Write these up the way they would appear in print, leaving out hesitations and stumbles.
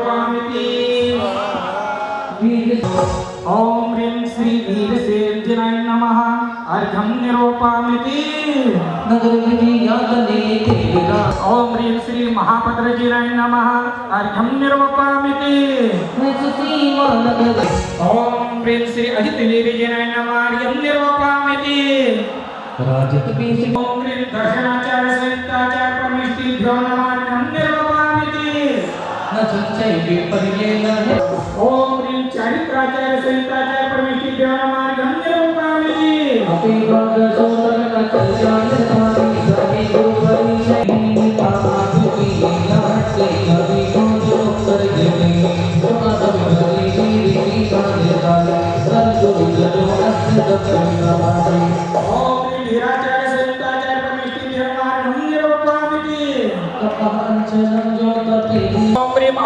निरूपयामि ओम ह्रीं श्री वीरसेव्याय नमः अर्घ्यं निरूपयामि ओम ह्रीं श्री महाभद्रजीराय नमः अर्घ्यं निरूपयामि ओम ह्रीं श्री अजितवीरजीराय नमः अर्घ्यं निरूपयामि ओम ह्रीं दर्शनाचार्य संहिताचार्य परमेष्ठिभ्यो नमः अर्घ्यं निरूपयामि ओम ह्रीं चारित्राचार्य संहिताचार्य परमेष्ठिभ्यो नमः अर्घ्यं निरूपयामि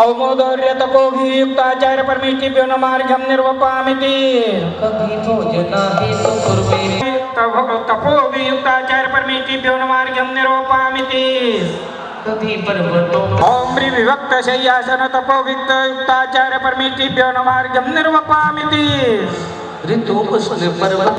औमोदर्य तपोभियुक्ताचार्य परमेष्ठिभ्यो नमः अर्घ्यं निरूपयामि तपोभियुक्ताचार्य परमेष्ठिभ्यो नमः अर्घ्यं निरूपयामि ओम ह्रीं विभक्त शय्यासन तपोभियुक्ताचार्य परमेष्ठिभ्यो नमः अर्घ्यं निरूपयामि ऋतु पुष्प पर्वत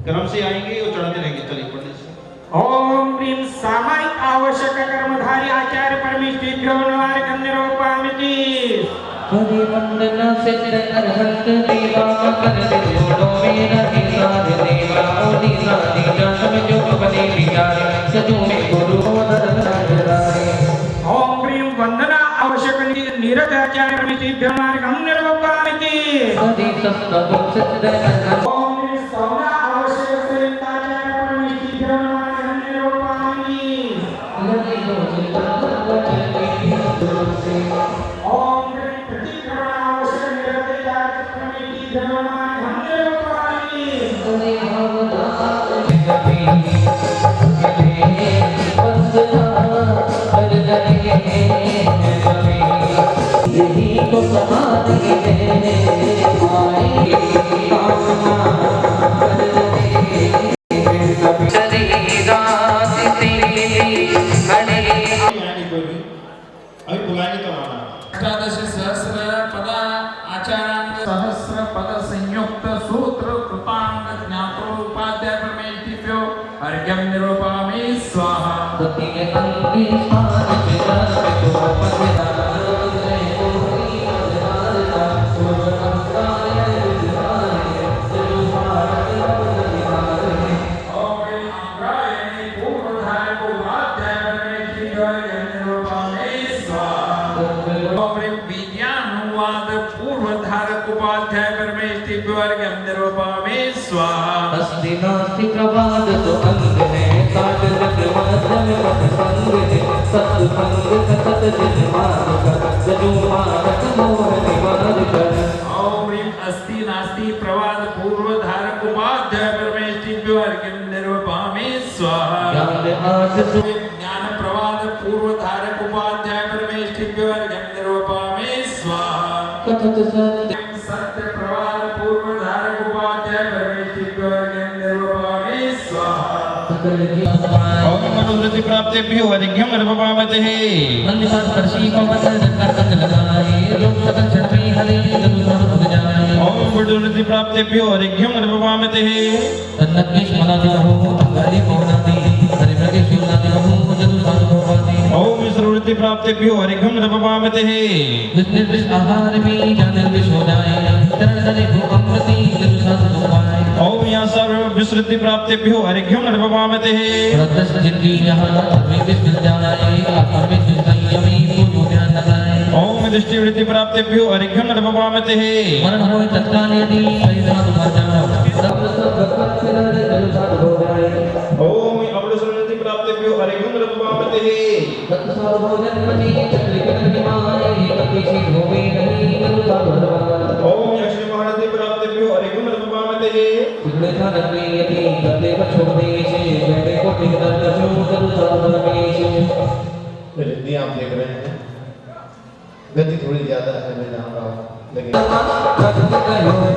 क्रम से आएंगे और चढ़ाते रहेंगे। चलिए पढ़ने से ओम ह्रीं सामायिक आवश्यक कर्मधारी आचार्य परमेष्ठिभ्यो नमः अर्घ्यं निरूपयामि हरिवंदना से अरहंत देवा कर जोड़ो मेरा निराज देवा ओदी साधी जान में जो बने विचारे सजो में गुरु धर्मराज ओम ह्रीं वंदना आवश्यक नीरज आचार्य परमेष्ठिभ्यो नमः अर्घ्यं निरूपयामि सदी सत्संग सच्चिद ओम ह्रीं सौना आवश्यक संहिताचार्य परमेष्ठिभ्यो नमः अर्घ्यं निरूपयामि ओम ह्रीं प्रतिक्रमण आवश्यक निरतेयाचार्य परमेष्ठिभ्यो नमः अर्घ्यं निरूपयामि यही तो समाधि देने अभी बुलाएंगे तो आना। अष्टादश सहस्र पद आचार्य सहस्र पद संयुक्त सूत्र कृतांग ज्ञातोपाध्याय परमेष्ठिभ्यो अर्घ्यं निरूपयामि स्वाहा अस्ति नास्ति प्रवाद तो अंग है काट लग मध्यम पथ संग है सत्संग सत जिन मार्ग सजो मार्ग मोह निवार कर ओम ह्रीं अस्ति नास्ति प्रवाद पूर्व धारक उपाध्याय परमेष्ठिभ्यो अर्घ्यं निरूपयामि स्वाहा ज्ञान प्रवाद पूर्व धारक उपाध्याय परमेष्ठिभ्यो अर्घ्यं निरूपयामि स्वाहा सत्य प्रवाद पूर्व धारक उपाध्याय परमेष्ठिभ्यो अर्घ्यं निरूपयामि स्वाहा ओम मनोवृत्ति प्राप्तेभ्यो अधिघ्यम अनुपमामते मंदिर स्पर्शी पवन जन्नत लगाए लोक सकल क्षण में हरे जनु सर्व जाए ओम मनोवृत्ति प्राप्तेभ्यो अधिघ्यम अनुपमामते तन्नकेश मनादि बहु अंगारी पौनाति हरि प्रगे शिवनादि बहु जनु सर्व पाति ओम मनोवृत्ति प्राप्तेभ्यो अधिघ्यम अनुपमामते निर्दिष्ट आहार में जान निर्दिष्ट हो जाए चरण तले भू अमृति जनु सर्व पाए ओम या सर्व विश्रुति प्राप्तेभ्यो अधिघ्यम अनुपमामते रत्स जिंदगी यहाँ में विष्णु जाए आत्मा में संयमी पूजो ध्यान लगाए ओम दृष्टि वृत्ति प्राप्तेभ्यो अधिघ्यम अनुपमामते मरण होए तत्काल यदि पैदा तुम्हार जाओ सब भगवत से नर जल साध हो जाए ओम अवलसृति प्राप्तेभ्यो अधिघ्यम अनुपमामते तत् सर्वोजन मणि चक्र की माए कपि शीत होवे नहीं जल साध भगवान ओम यक्ष महारति प्राप्तेभ्यो अधिघ्यम अनुपमामते बिगड़े था रंगे यदि गद्दे को छोड़ दे से बैठे को टिककर कछो जल साध रमेश हिंदी आप देख रहे हैं गति थोड़ी ज्यादा है मैं जान रहा हूँ लेकिन आया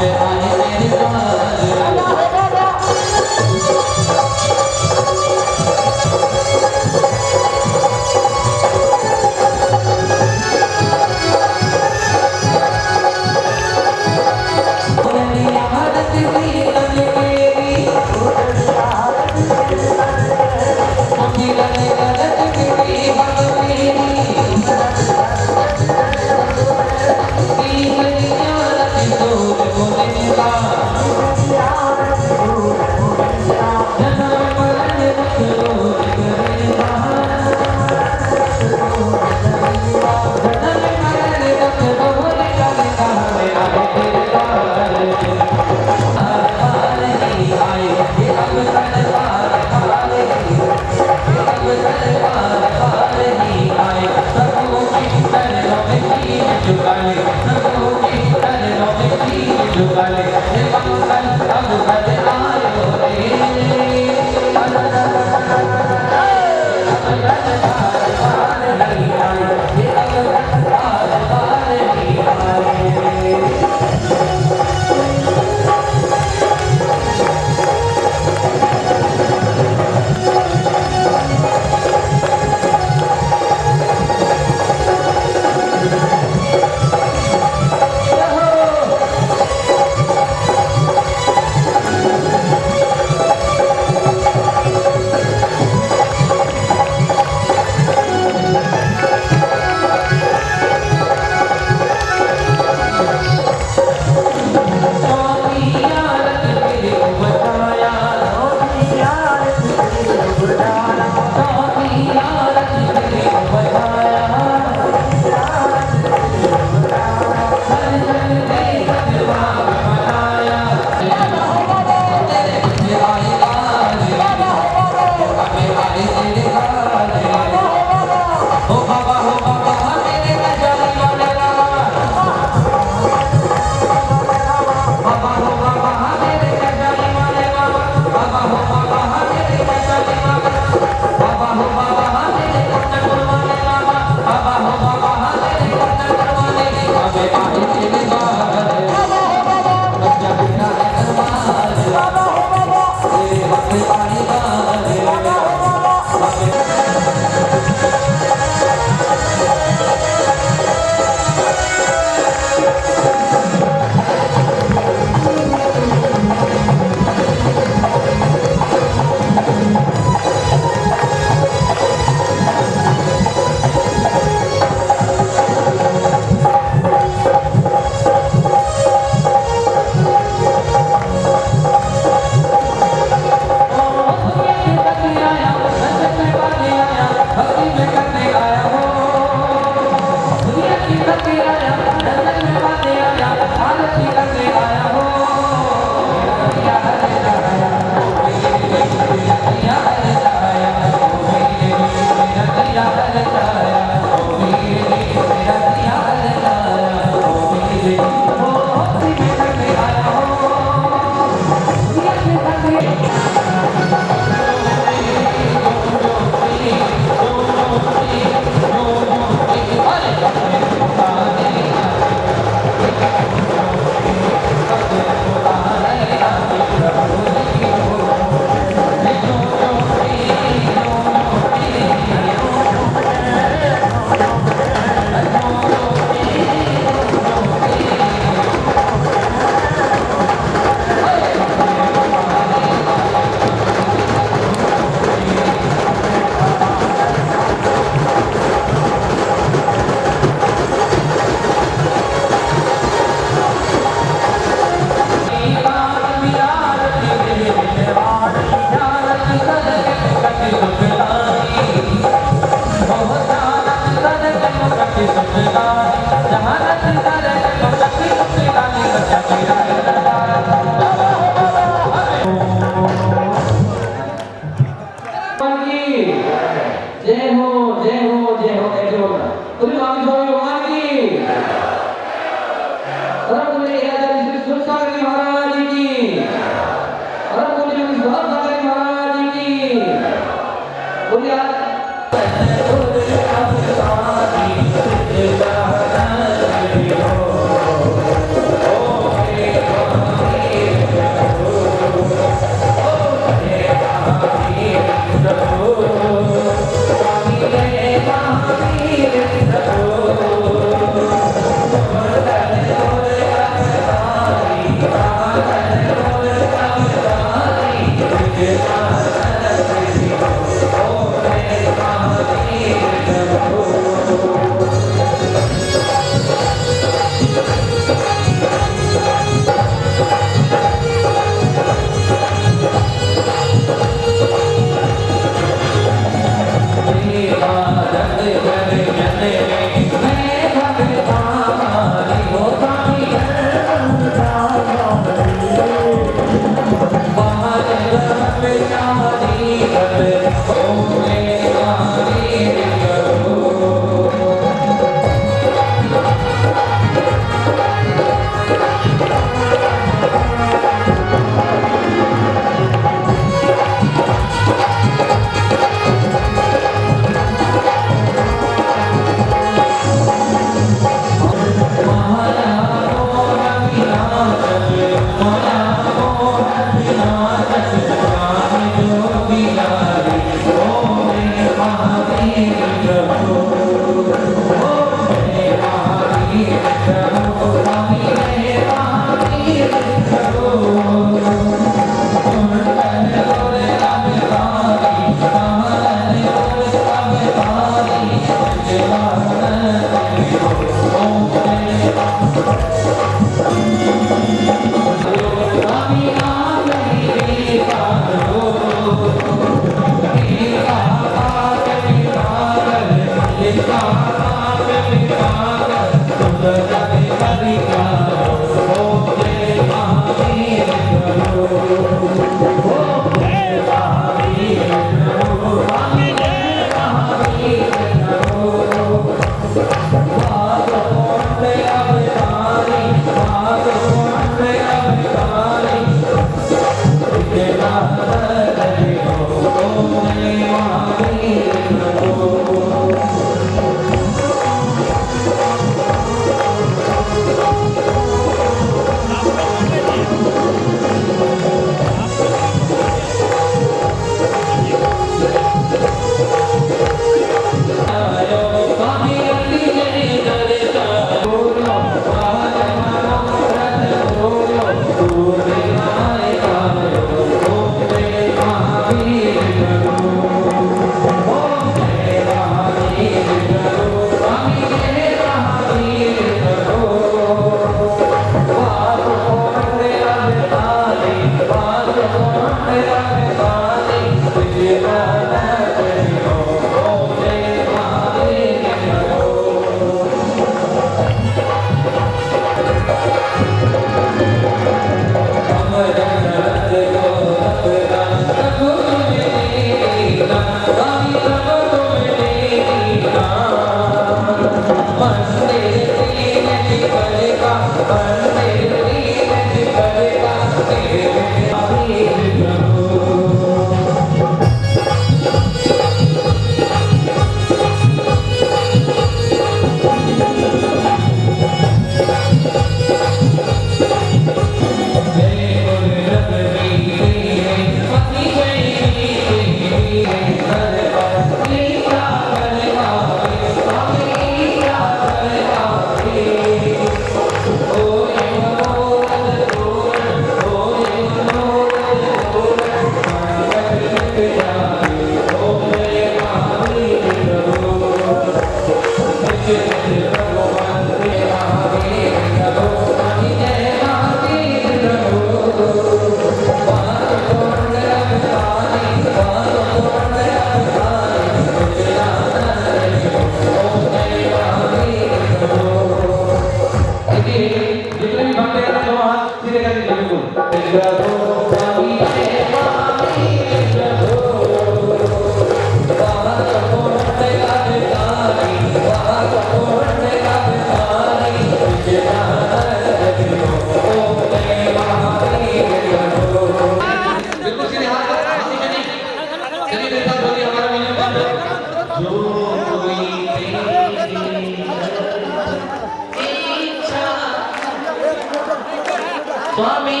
स्वामी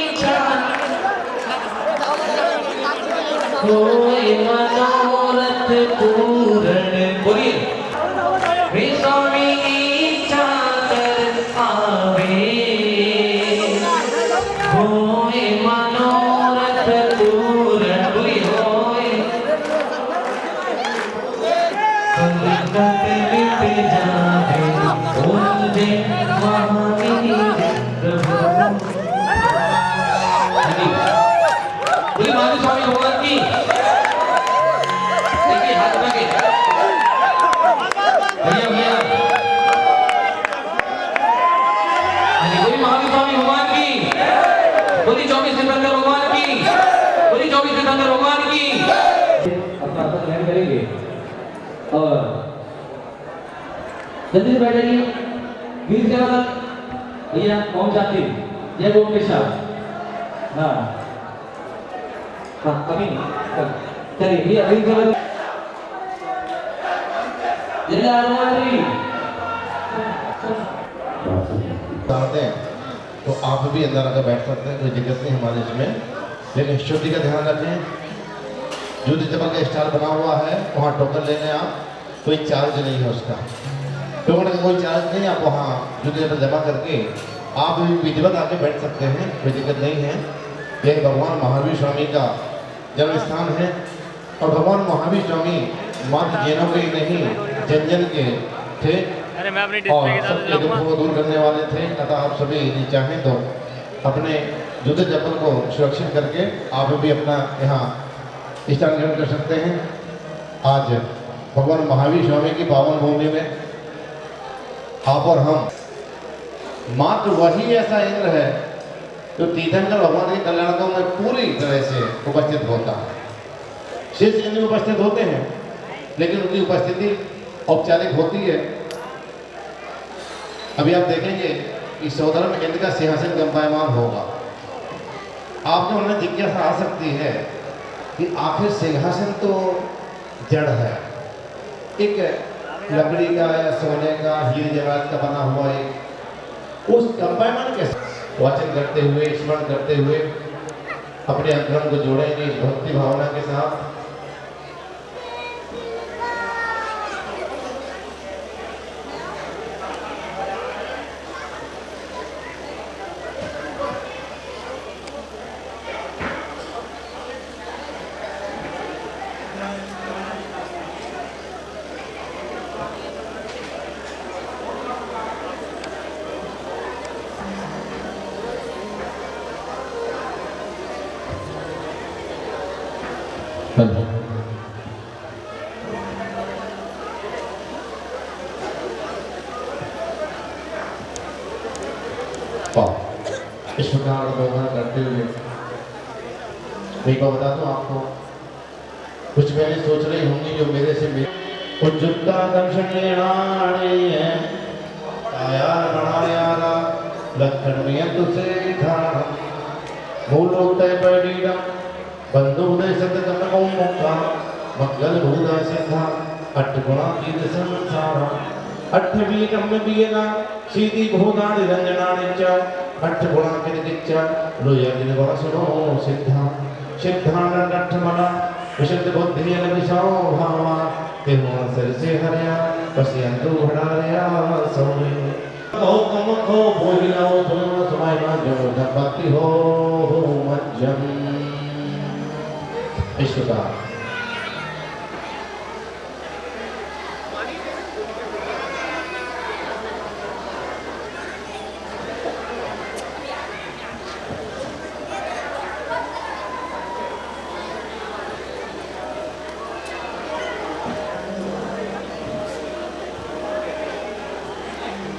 इच्छा कोई मनोरथ पूर्ण बोलिए हे स्वामी इच्छा कर आवे कोई मनोरथ पूर्ण बोलिए होए संकट मिट जावे बोले महावीर बोली महावीर स्वामी भगवान की देखिए हाथ उठा के भैया भैया बोली महावीर स्वामी भगवान की बोली 24 सितंबर भगवान की बोली 24 सितंबर भगवान की अपना ग्रहण करेंगे और जल्दी से बैठ जाइए वीर सेवा भैया ओम शांति जय गोम के साथ हाँ हाँ कभी चलिए भैया वीर सेवा जय आरती जानते हैं तो आप भी अंदर आकर बैठ सकते हैं, कोई दिक्कत नहीं हमारे इसमें, लेकिन शुद्धि का ध्यान रखें। जो जबल का स्टार बना हुआ है वहाँ टोकन लेने आप, कोई चार्ज नहीं है उसका, टोकन का कोई चार्ज नहीं, आप वहाँ जुटे जबल जमा करके आप भी विधिवत आके बैठ सकते हैं, कोई दिक्कत नहीं है। यह भगवान महावीर स्वामी का जन्म स्थान है और भगवान महावीर स्वामी मात्र जैनों के ही नहीं जन जन के थे और सबके दुखों को दूर करने वाले थे। अतः आप सभी यदि चाहें तो अपने जूते चप्पल को सुरक्षित करके आप भी अपना यहाँ स्थान ग्रहण कर सकते हैं। आज भगवान महावीर स्वामी की पावन भूमि में आप और हम, मात्र वही ऐसा इंद्र है जो तीर्थंकर भगवान के कल्याणकों में पूरी तरह से उपस्थित होता है। शेष इंद्र उपस्थित होते हैं लेकिन उनकी उपस्थिति औपचारिक होती है। अभी आप देखेंगे कि 14 में इंद्र का सिंहासन कंपायमान होगा। आपके मन में जिज्ञासा आ सकती है कि आखिर सिंहासन तो जड़ है, एक लकड़ी का या सोने का हीरे जवाहरात का बना हुआ एक, उस कंपायमान के वाचन करते हुए स्मरण करते हुए अपने अंतरंग को जोड़ेंगे इस भक्ति भावना के साथ। इस प्रकार व्यवहार करते हुए एक बात बता दूं आपको, कुछ पहले सोच रही होंगी जो मेरे से उज्जुक्ता दर्शनेणाणेय काया गणायारा लक्षण में तुसे धारण मूलोत्तय पैडीडम बंधुदय सतकमो मुक्ता मंगल भूदा सिद्धा अट्ठगुणा कीर्त संसारा अट्ठवी कम्म बीना सीधी भूदा निरंजनानि च अट्ठगुणा कीर्तिच्च लोयगिन वासुनो सिद्धा सिद्धानंदठमना विशुद्ध बुद्धियन विषो भावा तिरुण सिर से हरया पश्यन्तु हडारया सौमे कम को भोगिनो तुम समय ना जो भक्ति हो मज्जम इश्क का।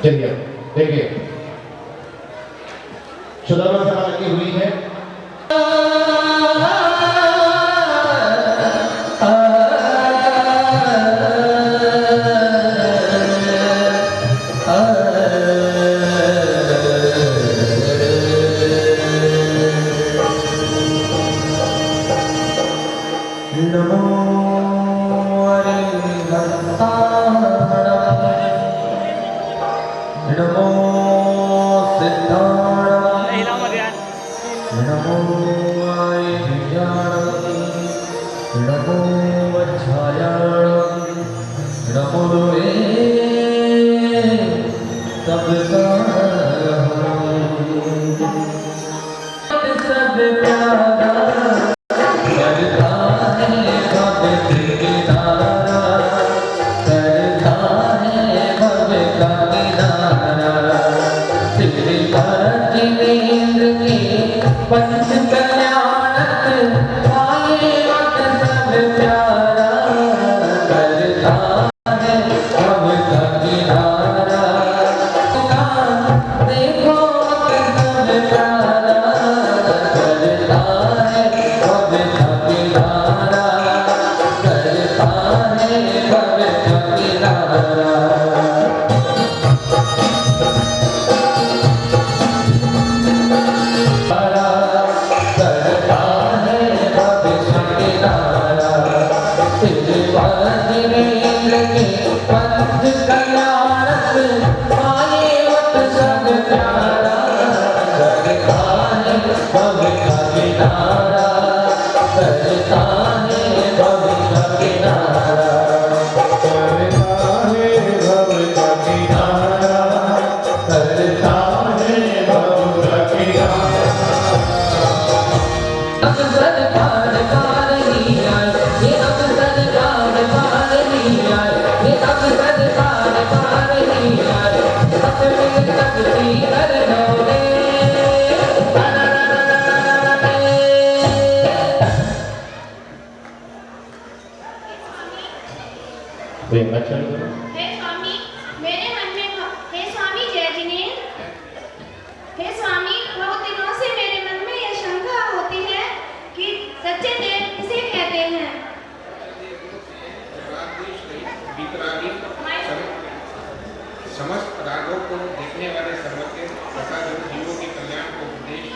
चलिए देखिए, सुदामा सभा लगी हुई है। समस्त रागों को देखने वाले सर्वज्ञ तथा जो जीवों के कल्याण को उपदेश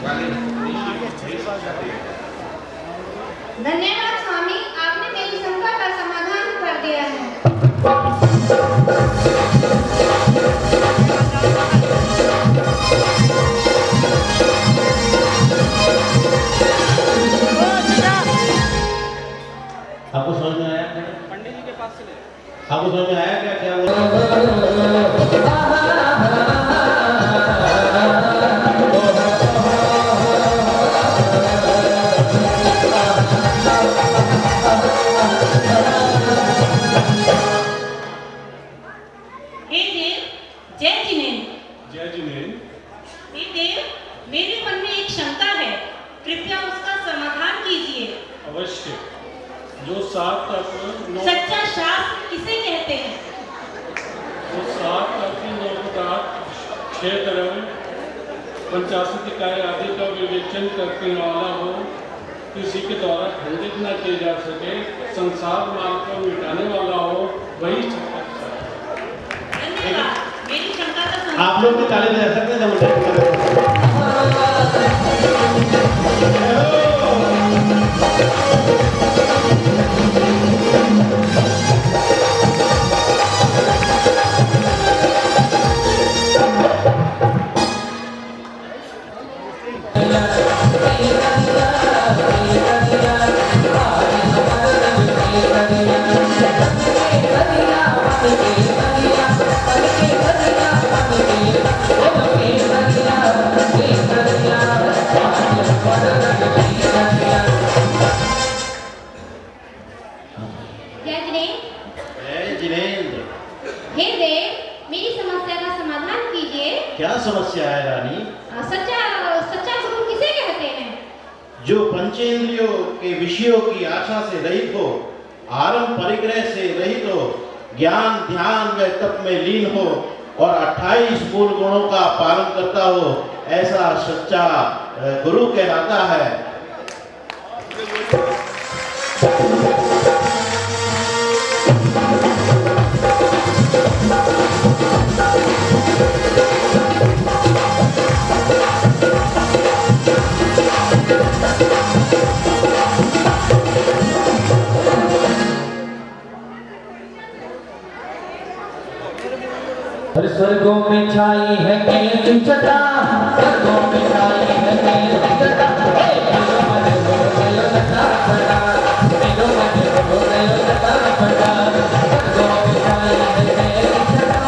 वाले धन्यवाद स्वामी, आपने मेरी शंका का समाधान कर दिया है। आपको समझ में आया? पंडित जी के पास से आपको समझ में आया क्या क्या मेरे मन में एक शंका है, कृपया उसका समाधान कीजिए। अवश्य। जो सात तत्व सच्चा शास्त्र किसे कहते हैं? वो सात तत्व 9 पदार्थ 6 द्रव्य 85 इकाई आदि का विवेचन करने वाला हो, किसी के द्वारा खंडित न किए जा सके, संसार मार्ग को मिटाने वाला हो, वही धन्यवाद, मेरी शंका का समाधान। आप लोग भी ताली बजा सकते हैं Thank you. समस्या है रानी? सच्चा सच्चा गुरु किसे कहते हैं? जो पंचेंद्रियों के विषयों की आशा से रहित हो, आरंभ परिग्रह से रहित हो, ज्ञान ध्यान व तप में लीन हो और 28 मूल गुणों का पालन करता हो, ऐसा सच्चा गुरु कहलाता है। हर स्वर्गों में छाई है केल की छटा, स्वर्गों में छाई है केल की छटा, मेलो मन हो गयो लटा फटा, मेलो मन हो गयो लटा फटा, स्वर्गों में छाई है केल की छटा।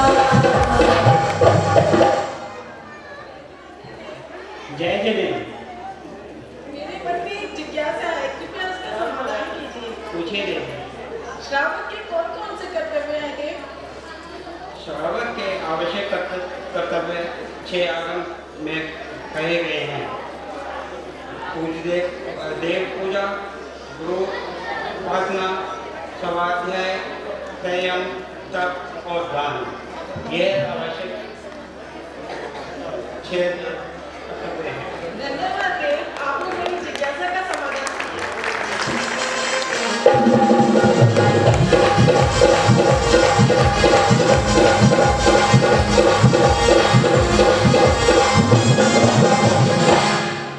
जय जगन्नाथ। मेरे मन में एक जिज्ञासा है, कृपया उसका समाधान कीजिए। पूछिए देव। श्रावक के कौन कौन से कर्तव्य हैं देव? श्रावक के आवश्यक कर्तव्य 6 आगम में कहे गए हैं। देव पूजा, गुरु उपासना, स्वाध्याय, संयम, तप और दान, ये आवश्यक 6 कर्तव्य हैं। धन्यवाद देव, आपने मेरी जिज्ञासा का समाधान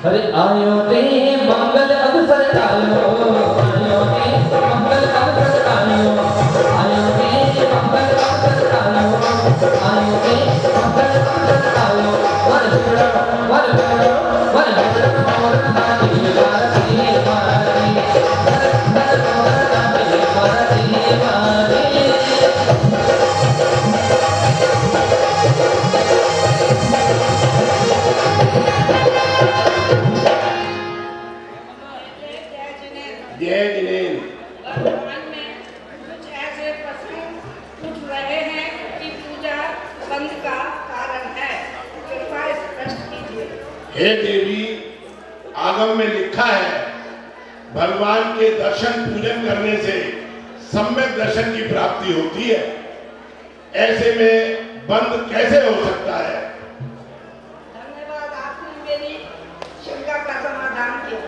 अरे आयो ते मंगल अवसर आयो, आयो ते मंगल अवसर आयो, आयो ते मंगल अवसर आयो, आयो ते मंगल अवसर आयो, वर वर वर वर वर वर नानी मारती मारी, वर वर नानी मारती मारी। जय जिनेन्द्र। वर्तमान में कुछ ऐसे प्रश्न उठ रहे हैं कि पूजा बंद का कारण है, कृपया स्पष्ट कीजिए। हे देवी, आगम में लिखा है भगवान के दर्शन पूजन करने से सम्यक दर्शन की प्राप्ति होती है। ऐसे में बंद कैसे हो सकता है? धन्यवाद, आपने मेरी शंका का समाधान किया।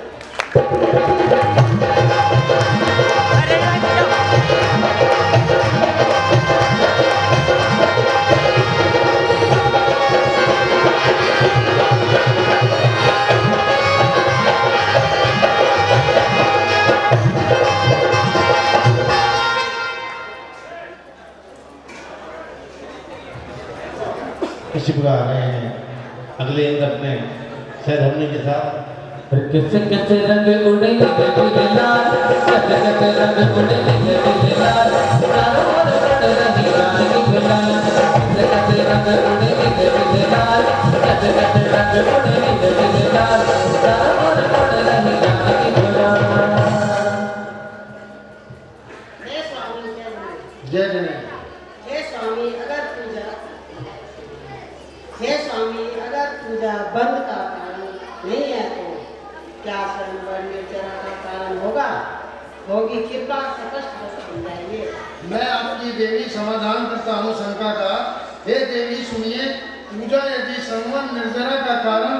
इसी प्रकार आ रहे हैं अगले अंक अपने सहधर्मी के साथ। कैसे कैसे रंग उड़े गगन लाल, कैसे कैसे रंग उड़े गगन लाल, चारों ओर बढ़ रही रानी गुलाल, कैसे कैसे रंग उड़े गगन लाल, कैसे कैसे रंग उड़े गगन लाल, चारों ओर बढ़ रही रानी गुलाल। हे स्वामी जय जने। हे स्वामी अगर पूजा बंद का कारण नहीं है तो क्या स्वयंवर निर्जरा का कारण होगी? कृपया स्पष्ट समझाइए। मैं आपकी देवी समाधान करता हूँ शंका का। हे देवी सुनिए, पूजा यदि संवन निर्जरा का कारण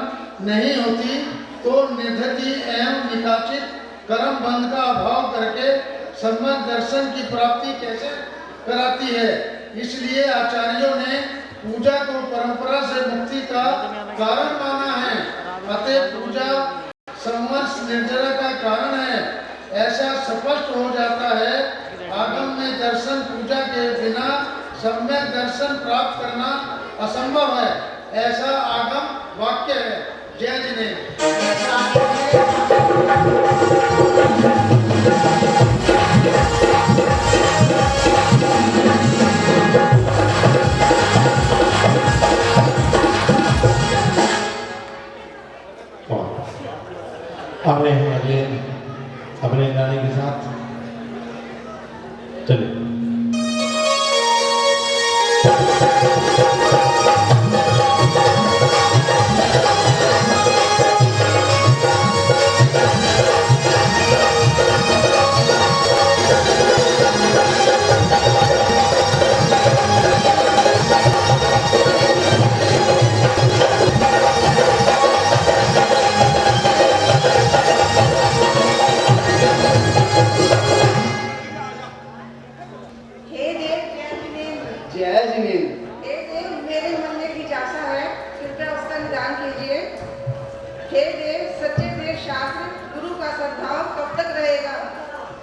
नहीं होती तो निर्धति एवं निकाचित कर्म बंध का अभाव करके सम्यक दर्शन की प्राप्ति कैसे कराती है? इसलिए आचार्यों ने पूजा को परंपरा से मुक्ति का कारण माना है। अतः पूजा संवत्स निर्जरा का कारण है, ऐसा स्पष्ट हो जाता है। आगम में दर्शन पूजा के बिना सम्यक दर्शन प्राप्त करना असंभव है, ऐसा आगम वाक्य है। जय जिनेन्द्र। आ रहे हैं अगले अपने गाने के साथ। चलिए।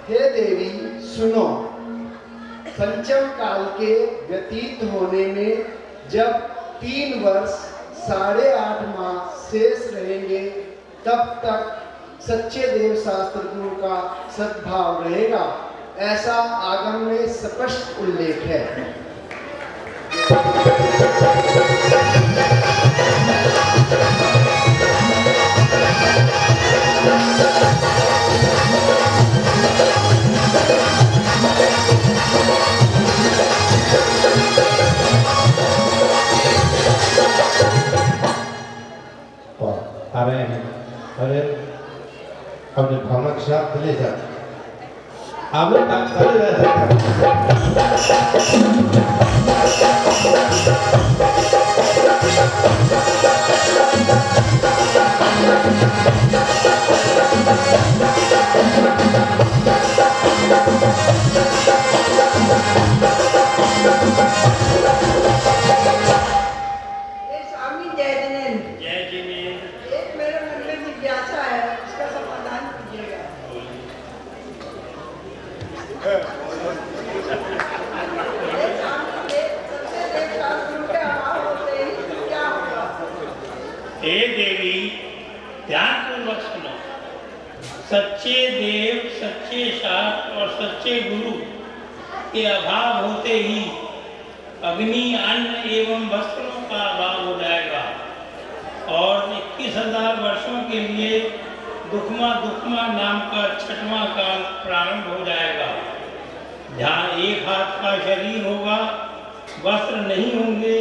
हे देवी सुनो, पंचम काल के व्यतीत होने में जब 3 वर्ष 8.5 माह शेष रहेंगे, तब तक सच्चे देव शास्त्र गुरु का सद्भाव रहेगा, ऐसा आगम में स्पष्ट उल्लेख है। आ रहे हैं, अरे अपने भावना के साथ ले जाते आप लोग स्वामी जय जिनेन्द्र। जय जिनेन्द्र। एक मेरे मन में जिज्ञासा है, उसका समाधान कीजिएगा। हे देवी, ध्यानपूर्वक सुनो। सच्चे देव, सच्चे शास्त्र और सच्चे गुरु के अभाव होते ही अग्नि, अन्न एवं वस्त्रों का अभाव हो जाएगा और 21,000 वर्षों के लिए दुखमा नाम का 6वां काल प्रारंभ हो जाएगा, जहाँ एक हाथ का शरीर होगा, वस्त्र नहीं होंगे,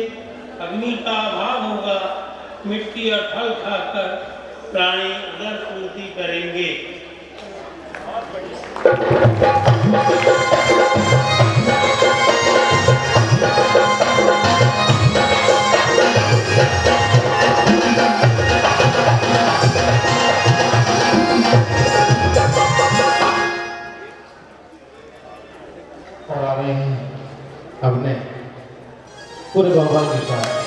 अग्नि का अभाव होगा, मिट्टी और फल खाकर प्राणी उदर पूर्ति करेंगे। और आ रहे हैं अपने पूरे भगवान के साथ।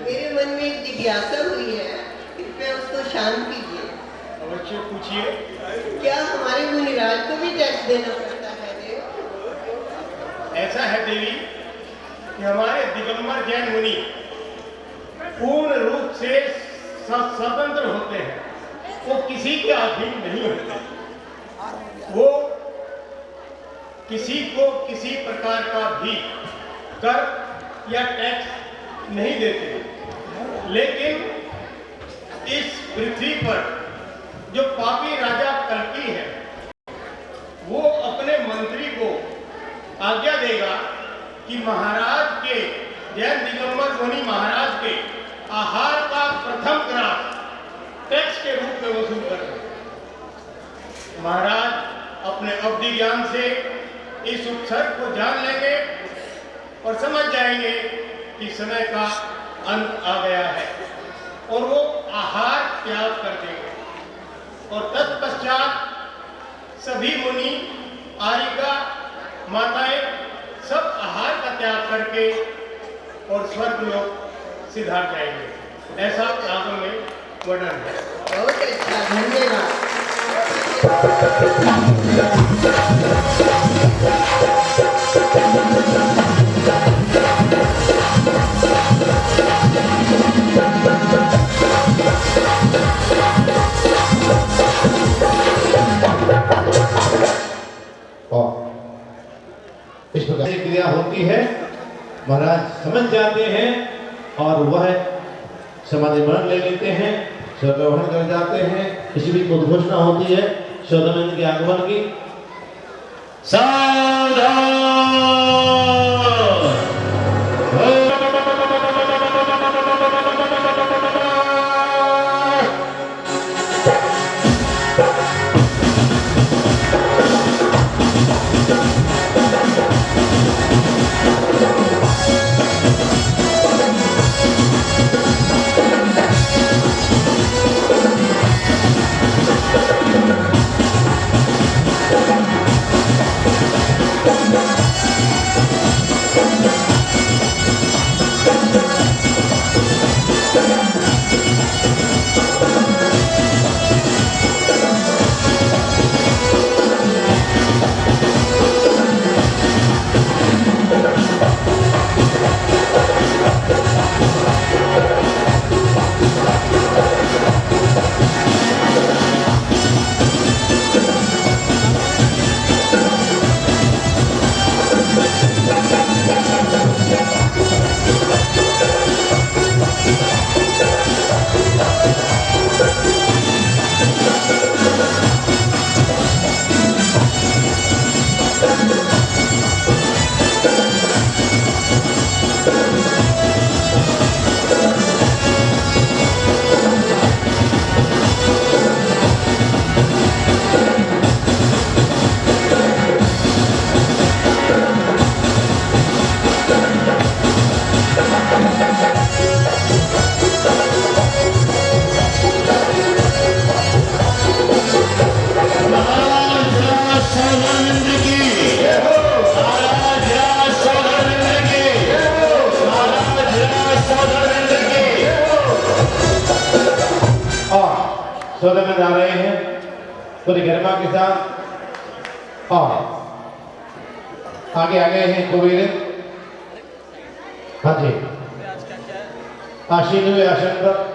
मेरे मन में एक जिज्ञासा हुई है, कृपया उसको शांत कीजिए। अवश्य पूछिए। क्या हमारे मुनिराज को भी टैक्स देना पड़ता है देव? ऐसा है देवी कि हमारे दिगंबर जैन मुनि पूर्ण रूप से स्वतंत्र होते हैं, वो किसी के अधीन नहीं होते, वो किसी को किसी प्रकार का भी कर या टैक्स नहीं देते। लेकिन इस पृथ्वी पर जो पापी राजा कल्कि है, वो अपने मंत्री को आज्ञा देगा कि महाराज के, जैन दिगंबर मुनि महाराज के आहार का प्रथम ग्रास टैक्स के रूप में वसूल करें। महाराज अपने अवधि ज्ञान से इस उपसर्ग को जान लेंगे और समझ जाएंगे कि समय का अंत आ गया है और वो आहार त्याग कर देंगे। और तत्पश्चात सभी मुनि, आरिका, माताएं सब आहार का त्याग करके और स्वर्ग लोक सिधार जाएंगे। ऐसा आगम में वर्णन है। बहुत अच्छा, धन्यवाद। इस प्रकार की क्रिया होती है, महाराज समझ जाते हैं और वह समाधि मरण ले लेते हैं, स्वर्गवाहन कर जाते हैं। इसी बीच उद्घोषणा होती है शोधनंद के आगमन की। सावधान! सौदे में जा रहे हैं पूरी गरिमा के साथ। और आगे आ गए हैं कुबेर। हाँ जी, आशीन हुए आसन पर।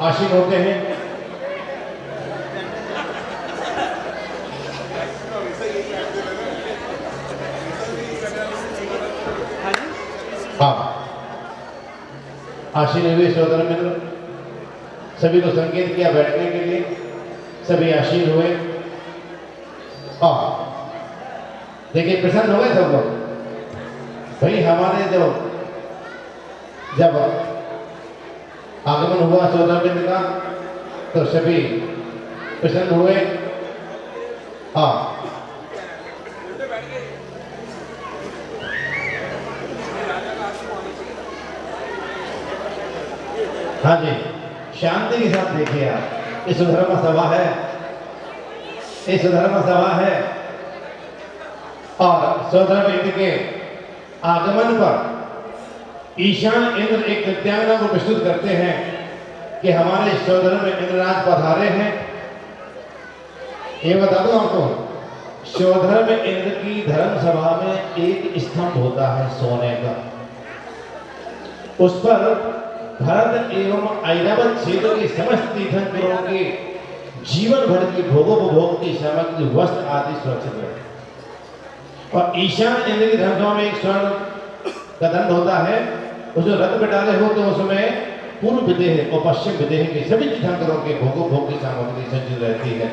आशीन होते हैं। हाँ, आशीन हुए सहोदर मित्र, सभी को संकेत किया बैठने के लिए, सभी आशीन हुए। देखिए प्रसन्न हो गए सब लोग। भाई हमारे जब आगमन हुआ सहोदर मित्र का तो सभी प्रसन्न हुए। हाँ जी, शांति के साथ देखिए आप। इस धर्म सभा है, इस धर्म सभा है और सहोदर मित्र के आगमन पर ईशान इंद्र एक नृत्यांगना को प्रस्तुत करते हैं कि हमारे सहोदर में इंद्रराज पधारे हैं। ये बता दो आपको, सहोदर में इंद्र की धर्म सभा में एक स्तंभ होता है सोने का, उस पर भरत एवं ऐरावत क्षेत्र के समस्त तीर्थंकरों के जीवन भर की भोगोपभोग की सामग्री, वस्त्र आदि सुरक्षित है। और ईशान इंद्र की धर्म सभा में एक स्वर्ण का दंड होता है, उसमें रथ पे डाले हो तो उसमें पूर्व विदेह और पश्चिम विदेह के सभी तीर्थंकरों के भोगोपभोग की सामग्री संचित रहती है।